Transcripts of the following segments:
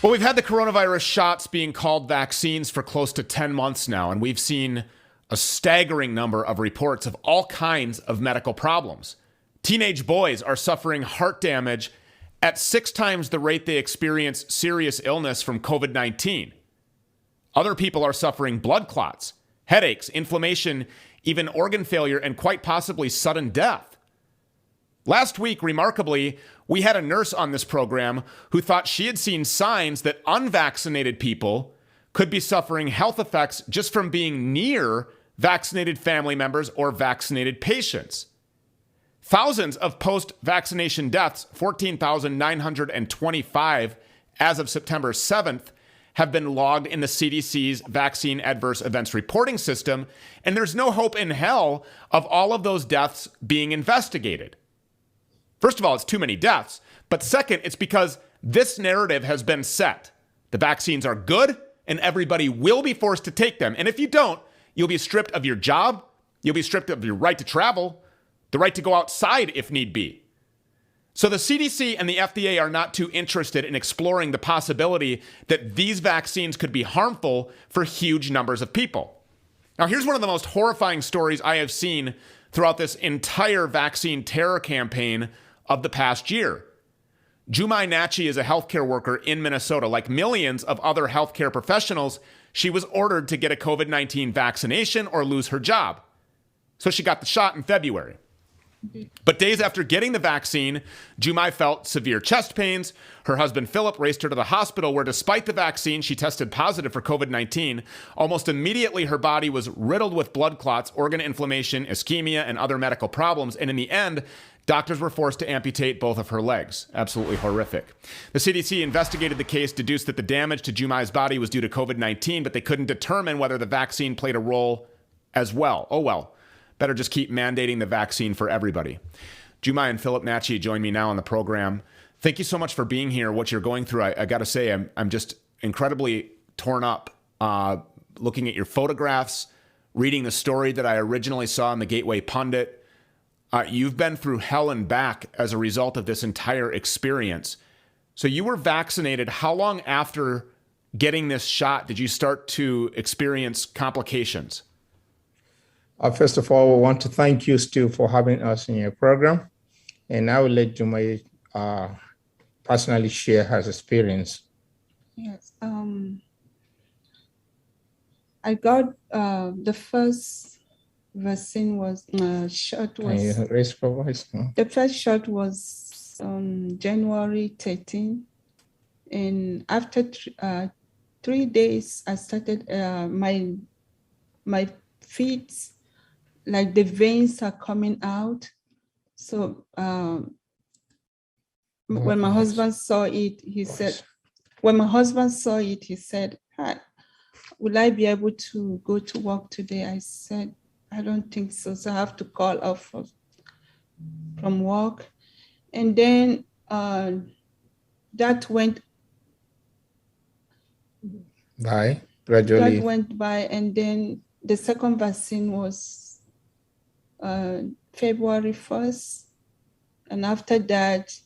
Well, we've had the coronavirus shots being called vaccines for close to 10 months now, and we've seen a staggering number of reports of all kinds of medical problems. Teenage boys are suffering heart damage at 6 times the rate they experience serious illness from COVID-19. Other people are suffering blood clots, headaches, inflammation, even organ failure, and quite possibly sudden death. Last week, remarkably, we had a nurse on this program who thought she had seen signs that unvaccinated people could be suffering health effects just from being near vaccinated family members or vaccinated patients. Thousands of post-vaccination deaths, 14,925 as of September 7th, have been logged in the CDC's Vaccine Adverse Events Reporting System, and there's no hope in hell of all of those deaths being investigated. First of all, it's too many deaths. But second, it's because this narrative has been set. The vaccines are good, and everybody will be forced to take them. And if you don't, you'll be stripped of your job, you'll be stripped of your right to travel, the right to go outside if need be. So the CDC and the FDA are not too interested in exploring the possibility that these vaccines could be harmful for huge numbers of people. Now, here's one of the most horrifying stories I have seen throughout this entire vaccine terror campaign of the past year. Jumai Nachi is a healthcare worker in Minnesota. Like millions of other healthcare professionals, she was ordered to get a COVID-19 vaccination or lose her job. So she got the shot in February. But days after getting the vaccine, Jumai felt severe chest pains. Her husband, Philip, raced her to the hospital where, despite the vaccine, she tested positive for COVID-19. Almost immediately, her body was riddled with blood clots, organ inflammation, ischemia, and other medical problems. And in the end, doctors were forced to amputate both of her legs. Absolutely horrific. The CDC investigated the case, deduced that the damage to Jumai's body was due to COVID-19, but they couldn't determine whether the vaccine played a role as well. Oh well. Better just keep mandating the vaccine for everybody. Jumai and Philip Nachi join me now on the program. Thank you so much for being here. What you're going through, I got to say, I'm just incredibly torn up looking at your photographs, reading the story that I originally saw in the Gateway Pundit. You've been through hell and back as a result of this entire experience. So you were vaccinated. How long after getting this shot did you start to experience complications? First of all, we want to thank you, Stu, for having us in your program. And I will let Jumai personally share her experience. Yes. I got the first vaccine was shot was. Can you raise your voice? The first shot was on January 13, and after 3 days, I started my feet, like the veins are coming out. So when my husband saw it, he said, "Hi, will I be able to go to work today?" I said, "I don't think so. So I have to call off from work." And then that went by gradually. That went by, and then the second vaccine was February 1st. And after that,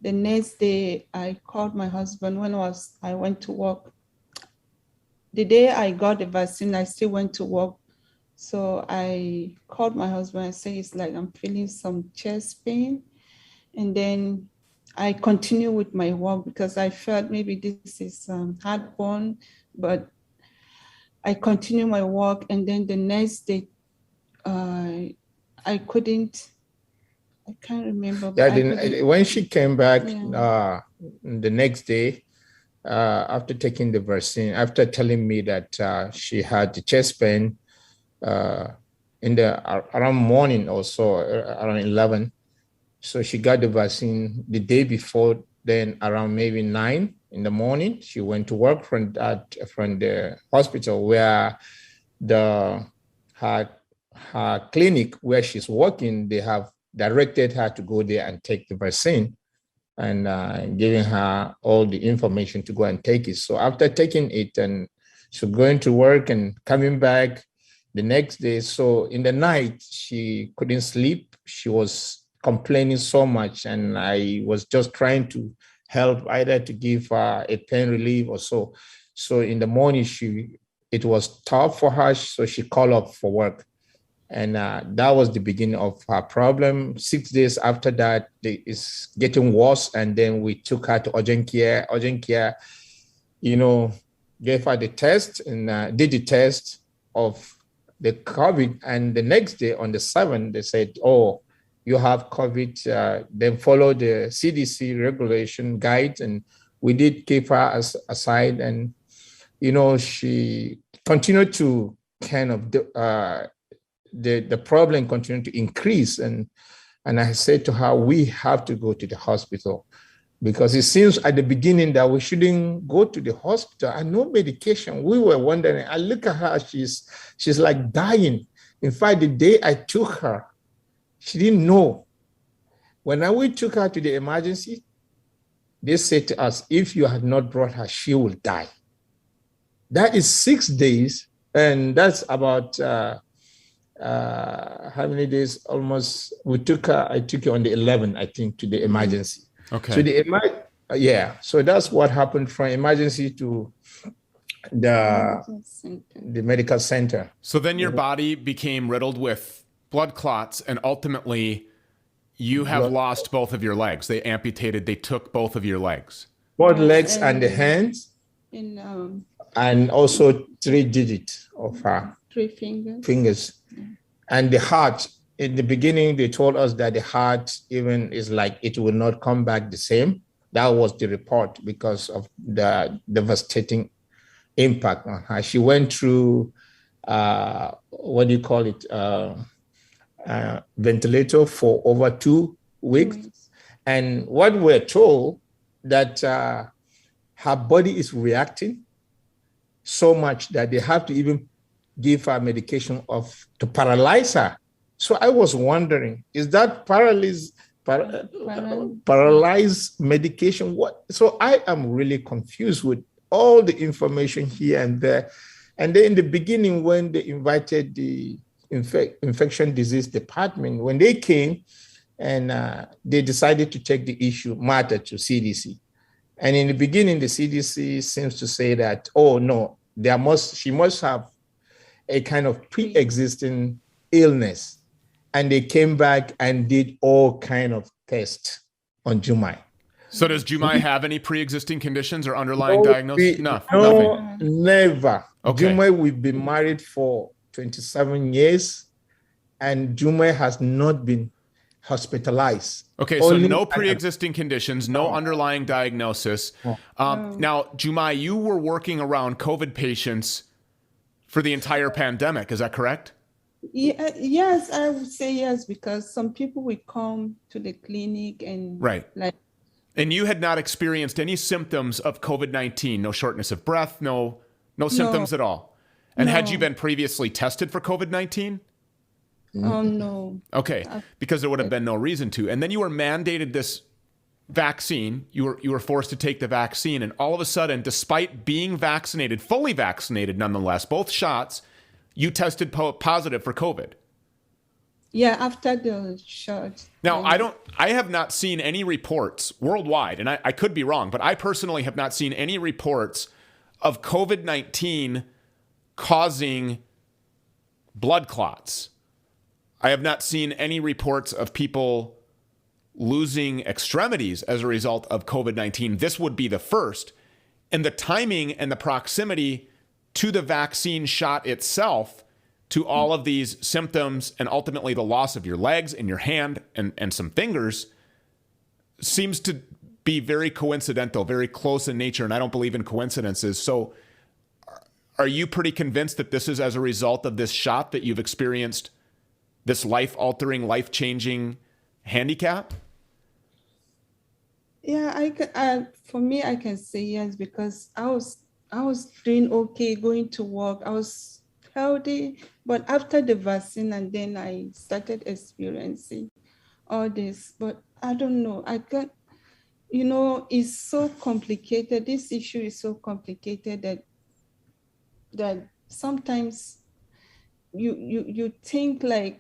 the next day, I called my husband when I went to work. The day I got the vaccine, I still went to work. So I called my husband and said, it's like I'm feeling some chest pain. And then I continue with my work because I felt maybe this is heartburn, but I continue my work. And then the next day, I can't remember. Yeah, when she came back the next day, after taking the vaccine, after telling me that she had the chest pain in the around morning or so, around 11. So she got the vaccine the day before, then around maybe 9 in the morning. She went to work from the hospital where her clinic where she's working, they have directed her to go there and take the vaccine and giving her all the information to go and take it. So after taking it and so going to work and coming back the next day, so in the night, she couldn't sleep. She was complaining so much, and I was just trying to help, either to give her a pain relief or so. So in the morning, it was tough for her, so she called up for work. And that was the beginning of her problem. 6 days after that, it's getting worse. And then we took her to urgent care. Urgent care, gave her the test and did the test of the COVID. And the next day, on the 7th, they said, oh, you have COVID. Then follow the CDC regulation guides. And we did keep her aside. And, she continued to kind of, the problem continued to increase. And I said to her, we have to go to the hospital, because it seems at the beginning that we shouldn't go to the hospital and no medication. We were wondering. I look at her, she's like dying. In fact, the day I took her, she didn't know. When we took her to the emergency, they said to us, if you had not brought her, she will die. That is 6 days. And that's about how many days? Almost. I took her on the 11th, I think, to the emergency. Okay. So so that's what happened from emergency to the medical center. So then your body became riddled with blood clots, and ultimately you have lost both of your legs. They took both of your legs. Both legs and the hands. And also 3 digits of her 3 fingers. And the heart, in the beginning, they told us that the heart even is like it will not come back the same. That was the report because of the devastating impact on her. She went through, ventilator for over 2 weeks. And what we're told that her body is reacting so much that they have to even give her medication to paralyze her. So I was wondering, is that paralyzed medication? What? So I am really confused with all the information here and there. And then in the beginning, when they invited the infection disease department, when they came and they decided to take the matter to CDC. And in the beginning, the CDC seems to say that, oh no, she must have a kind of pre-existing illness. And they came back and did all kind of tests on Jumai. So does Jumai have any pre-existing conditions or underlying diagnosis? No, Nothing. Never. Okay. Jumai, we've been married for 27 years, and Jumai has not been hospitalized. Okay, so no pre-existing conditions, no underlying diagnosis. Now, Jumai, you were working around COVID patients for the entire pandemic. Is that correct? Yeah, yes, I would say yes, because some people will come to the clinic and And you had not experienced any symptoms of COVID-19, no shortness of breath, no symptoms at all. And had you been previously tested for COVID-19? Oh, no. Okay, because there would have been no reason to. And then you were mandated this vaccine. You were forced to take the vaccine. And all of a sudden, despite being vaccinated, fully vaccinated nonetheless, both shots, you tested positive for COVID. Yeah, after the shot. Now, I have not seen any reports worldwide, and I could be wrong, but I personally have not seen any reports of COVID-19 causing blood clots. I have not seen any reports of people losing extremities as a result of COVID-19. This would be the first. And the timing and the proximity to the vaccine shot itself, to all of these symptoms and ultimately the loss of your legs and your hand and some fingers, seems to be very coincidental, very close in nature, and I don't believe in coincidences. So are you pretty convinced that this is as a result of this shot that you've experienced this life-altering, life-changing handicap? Yeah, for me, I can say yes, because I was doing okay, going to work. I was healthy, but after the vaccine, and then I started experiencing all this. But I don't know. It's so complicated. This issue is so complicated that sometimes you think like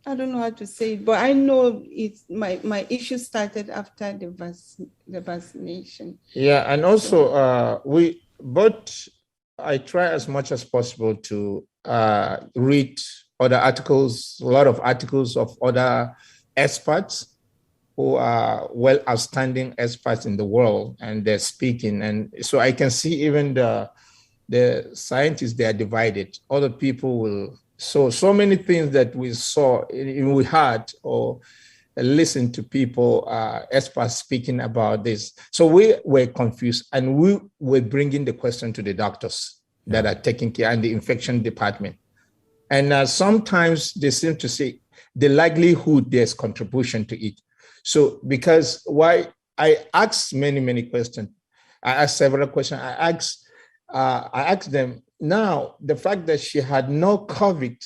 I don't know how to say it, but I know it's my issue started after the vaccination. Yeah, and also I try as much as possible to read other articles, a lot of articles of other experts who are well outstanding experts in the world, and they're speaking. And so I can see even the scientists, they are divided. Other people will, so many things that we saw, we heard or listened to people, experts speaking about this. So we were confused, and we were bringing the question to the doctors that are taking care and the infection department. And sometimes they seem to say the likelihood there's contribution to it. So because why I asked many questions, I asked several questions. I asked them, now the fact that she had no COVID,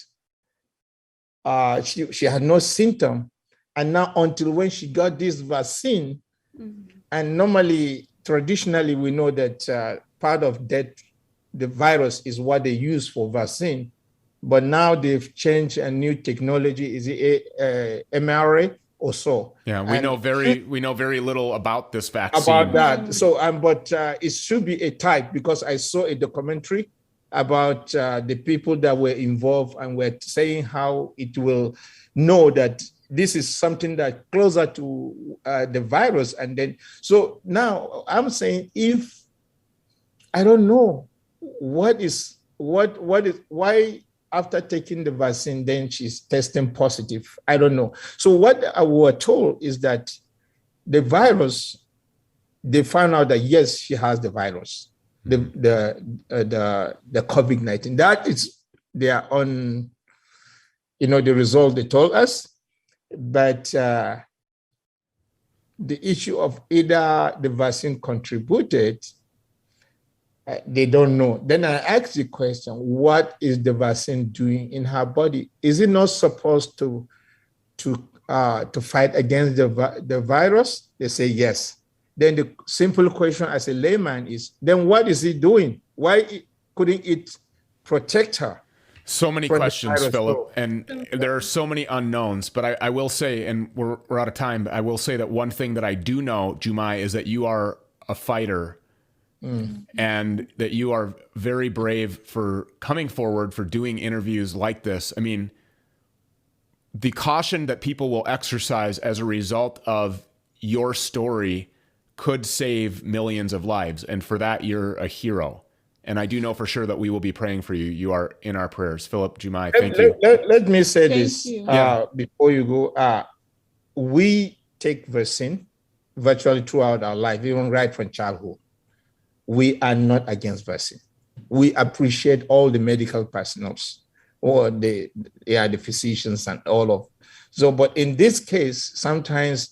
she had no symptom, and now until when she got this vaccine, and normally, traditionally, we know that part of that, the virus is what they use for vaccine, but now they've changed a new technology. Is it mRNA or so? Yeah, we know very little about this vaccine. About that. So, but it should be a type, because I saw a documentary about the people that were involved and were saying how it will know that this is something that closer to the virus. And then, so now I'm saying, if I don't know why after taking the vaccine, then she's testing positive. I don't know. So what I was told is that the virus, they found out that yes, she has the virus, the COVID-19. That is their own, the result they told us. But the issue of either the vaccine contributed, they don't know. Then I asked the question, what is the vaccine doing in her body? Is it not supposed to fight against the virus? They say yes. Then the simple question as a layman is, then what is it doing? Why couldn't it protect her? So many questions, Philip, and there are so many unknowns. But I will say, and we're out of time, I will say that one thing that I do know, Jumai, is that you are a fighter. And that you are very brave for coming forward, for doing interviews like this. I mean, the caution that people will exercise as a result of your story could save millions of lives. And for that, you're a hero. And I do know for sure that we will be praying for you. You are in our prayers. Philip Jumai, thank you. Let me say this before you go. We take vaccine virtually throughout our life, even right from childhood. We are not against vaccine. We appreciate all the medical personnel, or the physicians and all of. So, but in this case, sometimes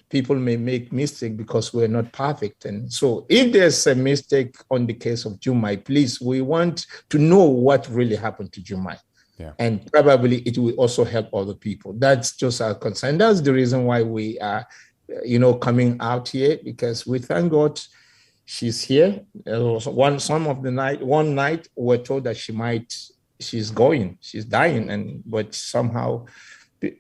people may make mistake because we're not perfect. And so if there's a mistake on the case of Jumai, please, we want to know what really happened to Jumai. Yeah. And probably it will also help other people. That's just our concern. That's the reason why we are coming out here, because we thank God she's here. One night we're told that she's dying, but somehow,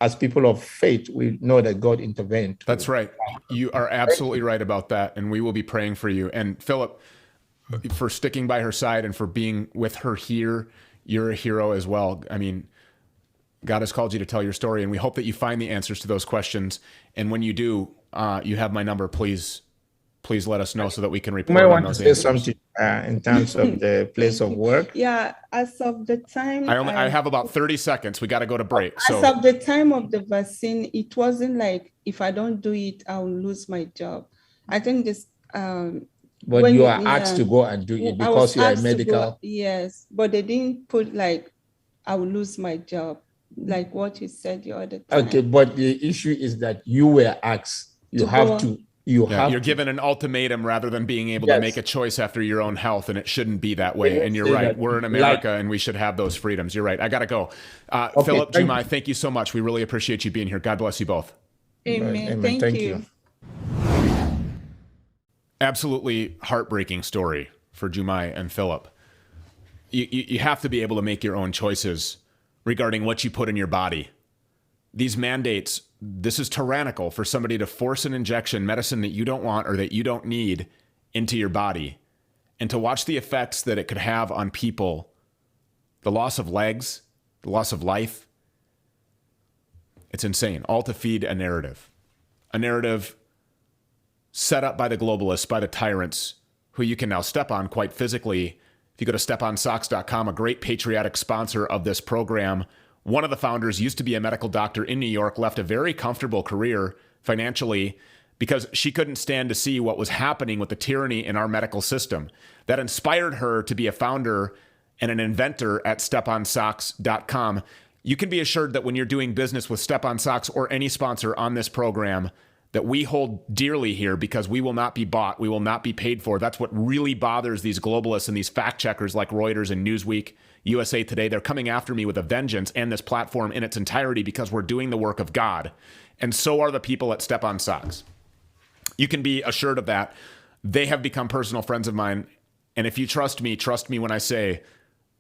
as people of faith, we know that God intervened. That's right. You are absolutely right about that, and we will be praying for you. And Philip, for sticking by her side and for being with her here, you're a hero as well. I mean, God has called you to tell your story, and we hope that you find the answers to those questions. And when you do, you have my number. Please let us know so that we can report on those answers. Something in terms of the place of work. Yeah, as of the time, I have about 30 seconds. We got to go to break. As of the time of the vaccine, it wasn't like if I don't do it, I'll lose my job. I think this. But you are asked to go and do it because you are medical. Yes, but they didn't put like I will lose my job, like what you said the other time. Okay, but the issue is that you were asked. You're given an ultimatum rather than being able to make a choice after your own health, and it shouldn't be that way. And you're right. We're in America, and we should have those freedoms. You're right. I got to go. Philip Jumai, thank you so much. We really appreciate you being here. God bless you both. Amen. Thank you. Absolutely heartbreaking story for Jumai and Philip. You have to be able to make your own choices regarding what you put in your body. These mandates, this is tyrannical for somebody to force an injection, medicine that you don't want or that you don't need, into your body, and to watch the effects that it could have on people, the loss of legs, the loss of life. It's insane, all to feed a narrative set up by the globalists, by the tyrants, who you can now step on quite physically. If you go to steponsocks.com, a great patriotic sponsor of this program, one of the founders used to be a medical doctor in New York, left a very comfortable career financially because she couldn't stand to see what was happening with the tyranny in our medical system. That inspired her to be a founder and an inventor at steponsocks.com. You can be assured that when you're doing business with Step On Socks or any sponsor on this program, that we hold dearly here, because we will not be bought. We will not be paid for. That's what really bothers these globalists and these fact checkers like Reuters and Newsweek, USA Today. They're coming after me with a vengeance and this platform in its entirety because we're doing the work of God. And so are the people at Step On Socks. You can be assured of that. They have become personal friends of mine. And if you trust me when I say